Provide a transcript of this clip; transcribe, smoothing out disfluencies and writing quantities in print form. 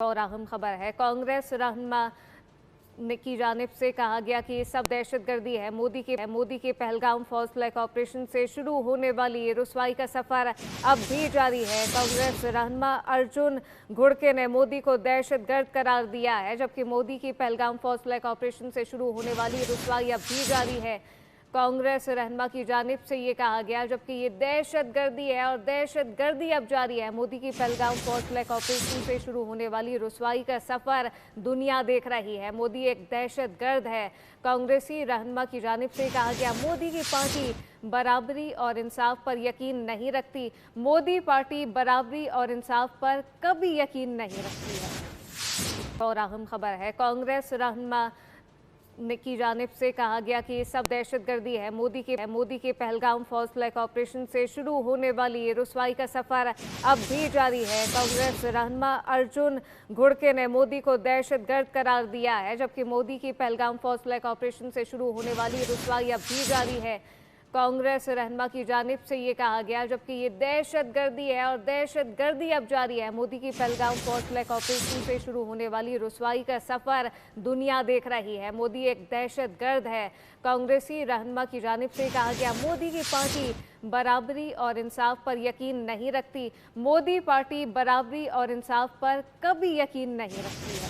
और अहम खबर है, कांग्रेस रहनुमा की जानिब से कहा गया कि ये सब दहशतगर्दी है। मोदी के पहलगाम फॉल्स फ्लैग ऑपरेशन से शुरू होने वाली ये रुसवाई का सफर अब भी जारी है। कांग्रेस रहनुमा अर्जुन घुड़के ने मोदी को दहशतगर्द करार दिया है, जबकि मोदी की पहलगाम फॉल्स फ्लैग ऑपरेशन से शुरू होने वाली रुसवाई अब भी जारी है। कांग्रेस रहनुमा की जानिब से ये कहा गया, जबकि ये दहशतगर्दी है और दहशतगर्दी अब जारी है। मोदी की पहलगाम फॉल्स फ्लैग ऑपरेशन से शुरू होने वाली रुसवाई का सफर दुनिया देख रही है। मोदी एक दहशतगर्द है। कांग्रेसी रहनुमा की जानिब से कहा गया, मोदी की पार्टी बराबरी और इंसाफ पर यकीन नहीं रखती। मोदी पार्टी बराबरी और इंसाफ पर कभी यकीन नहीं रखती है। और अहम खबर है, कांग्रेस रहनुमा की जानिब से कहा गया कि ये सब दहशतगर्दी है। मोदी के पहलगाम फॉल्स फ्लैग ऑपरेशन से शुरू होने वाली ये रुसवाई का सफर अब भी जारी है। कांग्रेस रहनुमा अर्जुन घुड़के ने मोदी को दहशतगर्द करार दिया है, जबकि मोदी की पहलगाम फॉल्स फ्लैग ऑपरेशन से शुरू होने वाली रुसवाई अब भी जारी है। कांग्रेस रहनुमा की जानिब से ये कहा गया, जबकि ये दहशतगर्दी है और दहशतगर्दी अब जारी है। मोदी की पहलगाम फॉल्स फ्लैग ऑपरेशन से शुरू होने वाली रुसवाई का सफर दुनिया देख रही है। मोदी एक दहशतगर्द है। कांग्रेसी रहनुमा की जानिब से कहा गया, मोदी की पार्टी बराबरी और इंसाफ पर यकीन नहीं रखती। मोदी पार्टी बराबरी और इंसाफ पर कभी यकीन नहीं रखती है।